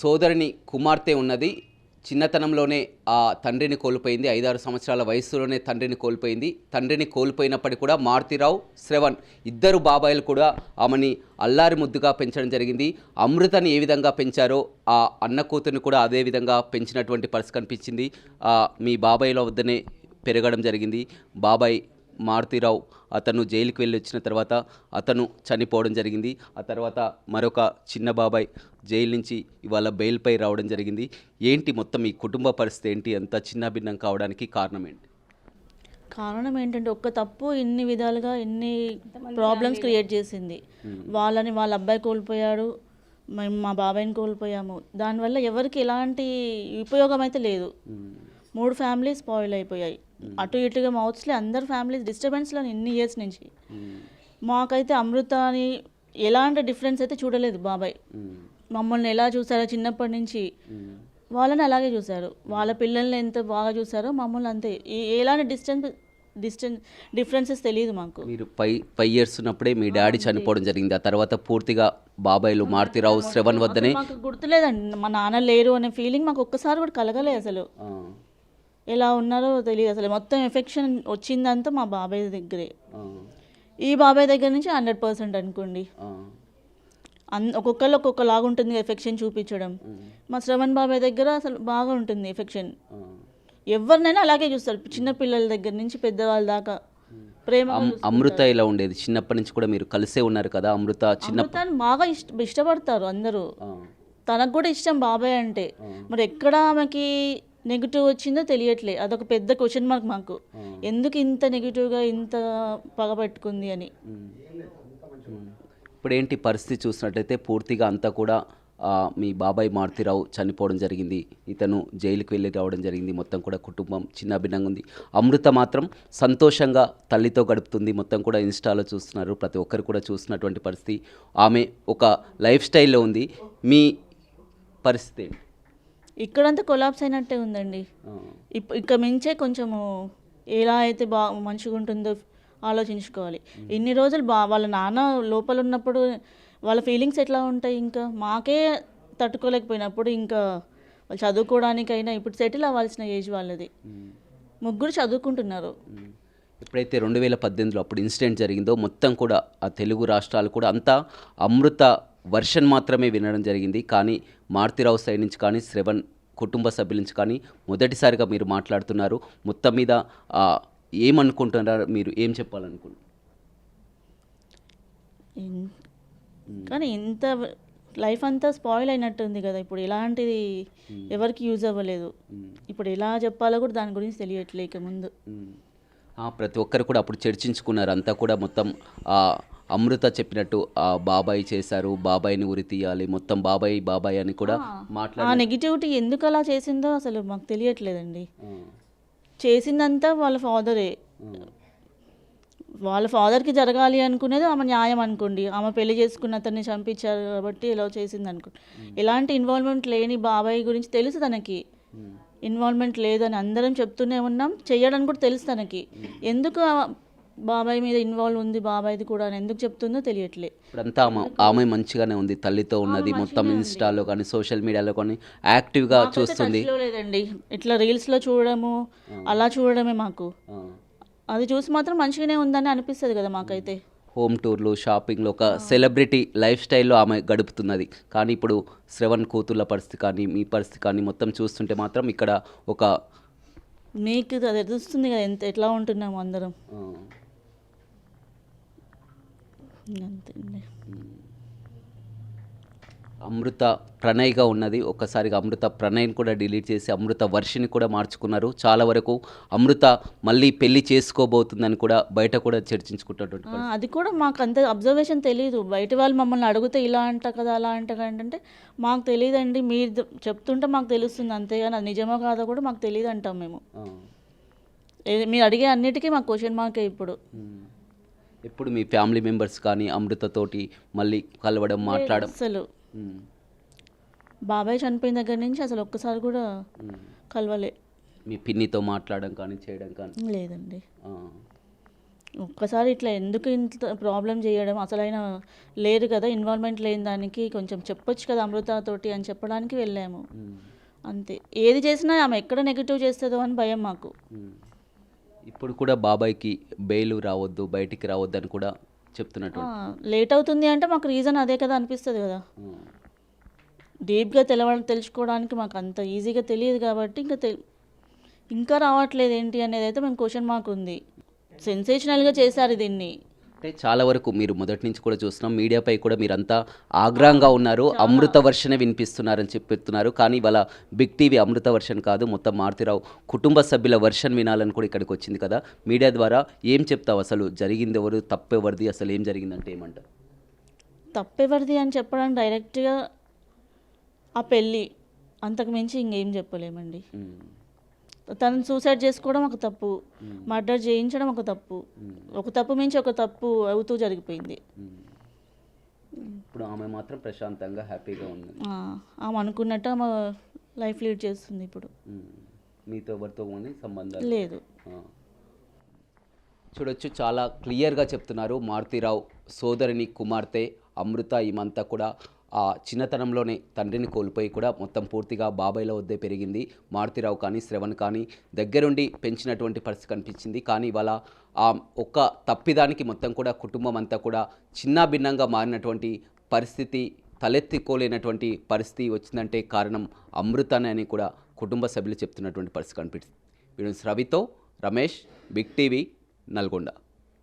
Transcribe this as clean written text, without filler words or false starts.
సోదరుని కుమార్తె ఉన్నది. చిన్నతనంలోనే ఆ తండ్రిని కోల్పోయింది. 5-6 సంవత్సరాల వయస్సులోనే తండ్రిని కోల్పోయింది. తండ్రిని కోల్పోయినప్పటికీ కూడా మారుతిరావు, శ్రవణ్ ఇద్దరు బాబాయిలు కూడా ఆమెని అల్లారి ముద్దుగా పెంచడం జరిగింది. అమృతని ఏ విధంగా పెంచారో ఆ అన్న కూతురిని కూడా అదే విధంగా పెంచినటువంటి పరిస్థితి కనిపించింది. మీ బాబాయిల వద్దనే పెరగడం జరిగింది. బాబాయ్ మారుతిరావు అతను జైలుకి వెళ్ళి వచ్చిన తర్వాత అతను చనిపోవడం జరిగింది. ఆ తర్వాత మరొక చిన్న బాబాయ్ జైలు నుంచి ఇవాళ బెయిల్పై రావడం జరిగింది. ఏంటి మొత్తం ఈ కుటుంబ పరిస్థితి ఏంటి, అంత చిన్న భిన్నం కావడానికి కారణం ఏంటి? కారణం ఏంటంటే ఒక్క తప్పు ఇన్ని విధాలుగా ఎన్ని ప్రాబ్లమ్స్ క్రియేట్ చేసింది. వాళ్ళ అబ్బాయి కోల్పోయాడు, మేము మా బాబాయిని కోల్పోయాము. దానివల్ల ఎవరికి ఎలాంటి ఉపయోగం అయితే లేదు. 3 ఫ్యామిలీస్ స్పాయిల్ అయిపోయాయి. అటు ఇటుగా మౌత్స్లీ అందరు ఫ్యామిలీస్ డిస్టర్బెన్స్లో ఇన్ని ఇయర్స్ నుంచి. మాకైతే అమృత అని ఎలాంటి డిఫరెన్స్ అయితే చూడలేదు బాబాయ్. మమ్మల్ని ఎలా చూసారో చిన్నప్పటి నుంచి వాళ్ళని అలాగే చూశారు. వాళ్ళ పిల్లల్ని ఎంత బాగా చూసారో మమ్మల్ని అంతే. ఎలాంటి డిఫరెన్సెస్ తెలియదు మాకు. మీరు 5 ఇయర్స్ ఉన్నప్పుడే మీ డాడీ చనిపోవడం జరిగింది. ఆ తర్వాత పూర్తిగా బాబాయిలు మారుతిరావు, శ్రవణ్ వద్దనే. మాకు గుర్తులేదండి, మా నాన్న లేరు అనే ఫీలింగ్ మాకు ఒక్కసారి కూడా కలగలేదు. అసలు ఎలా ఉన్నారో తెలియదు. అసలు మొత్తం ఎఫెక్షన్ వచ్చిందంతా మా బాబాయ్ దగ్గరే. ఈ బాబాయ్ దగ్గర నుంచి 100% అనుకోండి. ఒక్కొక్కళ్ళు ఒక్కొక్కలాగా ఉంటుంది ఎఫెక్షన్ చూపించడం. మా శ్రవణ్ బాబాయ్ దగ్గర అసలు బాగా ఉంటుంది ఎఫెక్షన్. ఎవరినైనా అలాగే చూస్తారు, చిన్న పిల్లల దగ్గర నుంచి పెద్దవాళ్ళ దాకా ప్రేమ. అమృత ఇలా ఉండేది చిన్నప్పటి నుంచి కూడా మీరు కలిసే ఉన్నారు కదా. అమృత బాగా ఇష్టపడతారు అందరూ. తనకు కూడా ఇష్టం బాబాయ్ అంటే. మరి ఎక్కడ ఆమెకి నెగిటివ్ వచ్చిందో తెలియట్లే. అదొక పెద్ద క్వశ్చన్ మార్క్ మాకు. ఎందుకు ఇంత నెగిటివ్గా ఇంత పగబెట్టుకుంది అని. ఇప్పుడు ఏంటి పరిస్థితి చూసినట్లయితే పూర్తిగా అంతా కూడా మీ బాబాయ్ మారుతిరావు చనిపోవడం జరిగింది. ఇతను జైలుకి వెళ్ళి రావడం జరిగింది. మొత్తం కూడా కుటుంబం చిన్న భిన్నంగా ఉంది. అమృత మాత్రం సంతోషంగా తల్లితో గడుపుతుంది. మొత్తం కూడా ఇన్స్టాలో చూస్తున్నారు, ప్రతి ఒక్కరు కూడా చూస్తున్నటువంటి పరిస్థితి. ఆమె ఒక లైఫ్ స్టైల్లో ఉంది. మీ పరిస్థితి ఏంటి? ఇక్కడంతా కొలాప్స్ అయినట్టే ఉందండి. ఇక్కడ మించే కొంచెము ఎలా అయితే మంచిగా ఉంటుందో ఆలోచించుకోవాలి. ఇన్ని రోజులు వాళ్ళ నాన్న లోపల ఉన్నప్పుడు వాళ్ళ ఫీలింగ్స్ ఎట్లా ఉంటాయి, ఇంకా మాకే తట్టుకోలేకపోయినప్పుడు ఇంకా వాళ్ళు చదువుకోవడానికైనా ఇప్పుడు సెటిల్ అవ్వాల్సిన ఏజ్ వాళ్ళది. ముగ్గురు చదువుకుంటున్నారు. ఎప్పుడైతే 2018లో అప్పుడు ఇన్సిడెంట్ జరిగిందో మొత్తం కూడా ఆ తెలుగు రాష్ట్రాలు కూడా అంతా అమృత వర్షన్ మాత్రమే వినడం జరిగింది. కానీ మారుతిరావు సైడ్ నుంచి కానీ శ్రవణ్ కుటుంబ సభ్యుల నుంచి కానీ మొదటిసారిగా మీరు మాట్లాడుతున్నారు. మొత్తం మీద ఏమనుకుంటున్నారు, మీరు ఏం చెప్పాలనుకుంటున్నారు? కానీ ఇంత లైఫ్ అంతా స్పాయిల్ అయినట్టుంది కదా. ఇప్పుడు ఎలాంటిది ఎవరికి యూజ్ అవ్వలేదు. ఇప్పుడు ఎలా చెప్పాలో కూడా దాని గురించి తెలియట్లే ఇక ముందు. ప్రతి ఒక్కరు కూడా అప్పుడు చర్చించుకున్నారు. అంతా కూడా మొత్తం అమృత చెప్పినట్టు బాబాయ్ చేశారు, బాబాయ్ని ఉరి తీయాలి, మొత్తం బాబాయ్ అని కూడా ఆ నెగిటివిటీ ఎందుకు అలా చేసిందో అసలు మాకు తెలియట్లేదండి. చేసిందంతా వాళ్ళ ఫాదరే. వాళ్ళ ఫాదర్కి జరగాలి అనుకునేది ఆమె న్యాయం అనుకోండి. ఆమె పెళ్లి చేసుకున్న అతన్ని చంపించారు కాబట్టి ఇలా చేసింది అనుకోండి. ఎలాంటి ఇన్వాల్వ్మెంట్ లేని బాబాయ్ గురించి తెలుసు తనకి. ఇన్వాల్వ్మెంట్ లేదని అందరం చెప్తూనే ఉన్నాం, చెయ్యడానికి కూడా తెలుసు తనకి. ఎందుకు బాబాయ్ మీద ఇన్వాల్వ్ ఉంది, బాబాయ్ది కూడా అని ఎందుకు చెప్తుందో తెలియట్లే. ఇప్పుడంతా ఆమె మంచిగానే ఉంది, తల్లితో ఉన్నది. మొత్తం ఇన్స్టాలో కానీ సోషల్ మీడియాలో కానీ యాక్టివ్గా చూస్తుంది. లేదండి, ఇట్లా రీల్స్లో చూడడము అలా చూడడమే మాకు. అది చూసి మాత్రం మంచిగానే ఉందని అనిపిస్తుంది కదా మాకైతే. హోమ్ టూర్లు, షాపింగ్లు, ఒక సెలబ్రిటీ లైఫ్ స్టైల్లో ఆమె గడుపుతున్నది. కానీ ఇప్పుడు శ్రవణ్ కూతుర్ల పరిస్థితి కానీ మీ పరిస్థితి కానీ మొత్తం చూస్తుంటే మాత్రం ఇక్కడ ఒక మీకు అది తెలుస్తుంది కదా ఎట్లా ఉంటున్నాము అందరం. అంతే. అమృత ప్రణయ్గా ఉన్నది. ఒక్కసారిగా అమృత ప్రణయ్ని కూడా డిలీట్ చేసి అమృత వర్షిని కూడా మార్చుకున్నారు. చాలా వరకు అమృత మళ్ళీ పెళ్లి చేసుకోబోతుందని కూడా బయట కూడా చర్చించుకుంటున్నటువంటి. అది కూడా మాకు అంత అబ్జర్వేషన్ తెలియదు. బయట వాళ్ళు మమ్మల్ని అడిగితే ఇలా అంట కదా అలా అంట అంటే మాకు తెలియదండి, మీరు చెప్తుంటే మాకు తెలుస్తుంది అంతేగాని అది నిజమో కాదో కూడా మాకు తెలియదు అంటాం మేము. మీరు అడిగే అన్నిటికీ మాకు క్వశ్చన్ మార్కే. ఇప్పుడు మీ ఫ్యామిలీ మెంబర్స్ కానీ అమృతతోటి మళ్ళీ కలవడం, మాట్లాడడం అసలు బాబాయ్ చనిపోయిన దగ్గర నుంచి అసలు ఒక్కసారి కూడా కలవలే. మీ పిన్నితో మాట్లాడడం కానీ చేయడం కానీ లేదండి. ఒక్కసారి ఇట్లా ఎందుకు ఇంత ప్రాబ్లం చేయడం, అసలైన లేరు కదా, ఇన్వాల్వ్మెంట్ లేని దానికి కొంచెం చెప్పొచ్చు కదా అమృతతోటి అని చెప్పడానికి వెళ్ళాము అంతే. ఏది చేసినా ఆమె ఎక్కడ నెగిటివ్ చేస్తుందో అని భయం మాకు. ఇప్పుడు కూడా బాబాయ్కి బెయిల్ రావద్దు, బయటికి రావద్దు అని కూడా చెప్తున్నట్టు. లేట్ అవుతుంది అంటే మాకు రీజన్ అదే కదా అనిపిస్తుంది కదా. డీప్గా తెలుసుకోవడానికి మాకు అంత ఈజీగా తెలియదు కాబట్టి ఇంకా రావట్లేదు ఏంటి అనేది అయితే మేము క్వశ్చన్ మార్క్ ఉంది. సెన్సేషనల్గా చేశారు దీన్ని. అంటే చాలా వరకు మీరు మొదటి నుంచి కూడా చూస్తున్నాం, మీడియాపై కూడా మీరంతా ఆగ్రహంగా ఉన్నారు, అమృత వర్షనే వినిపిస్తున్నారని చెప్తున్నారు. కానీ వాళ్ళ బిగ్ టీవీ అమృత వర్షన్ కాదు, మొత్తం మారుతిరావు కుటుంబ సభ్యుల వర్షన్ వినాలని కూడా ఇక్కడికి వచ్చింది కదా. మీడియా ద్వారా ఏం చెప్తావు, అసలు జరిగింది ఎవరు, తప్పెవరిది, అసలు ఏం జరిగిందంటే ఏమంటారు? తప్పెవరిది అని చెప్పడానికి డైరెక్ట్గా ఆ పెళ్ళి, అంతకు మించి ఇంకేం చెప్పలేమండి. తను సూసైడ్ చేసుకోవడం ఒక తప్పు, మర్డర్ చేయించడం ఒక తప్పు, ఒక తప్పు మించి ఒక తప్పు అవుతూ జరిగిపోయింది. ఇప్పుడు ఆమె మాత్రం ప్రశాంతంగా హ్యాపీగా ఉంది. ఆమె అనుకున్నట్టు ఆమె లైఫ్ లీడ్ చేస్తుంది ఇప్పుడు. మీతో ఎవరితో సంబంధం లేదు. చూడొచ్చు, చాలా క్లియర్గా చెప్తున్నారు. మారుతిరావు సోదరిని కుమార్తె అమృత ఈమంతా కూడా ఆ చిన్నతనంలోనే తండ్రిని కోల్పోయి కూడా మొత్తం పూర్తిగా బాబాయ్ల వద్దే పెరిగింది. మారుతిరావు కానీ శ్రవణ్ కానీ దగ్గరుండి పెంచినటువంటి పరిస్థితి కనిపించింది. కానీ ఇవాళ ఆ ఒక్క తప్పిదానికి మొత్తం కూడా కుటుంబం అంతా కూడా చిన్న భిన్నంగా మారినటువంటి పరిస్థితి, తలెత్తుకోలేనటువంటి పరిస్థితి వచ్చిందంటే కారణం అమృతనే అని కూడా కుటుంబ సభ్యులు చెప్తున్నటువంటి పరిస్థితి కనిపిస్తుంది. వీడియో రవితో రమేష్, బిగ్ టీవీ, నల్గొండ.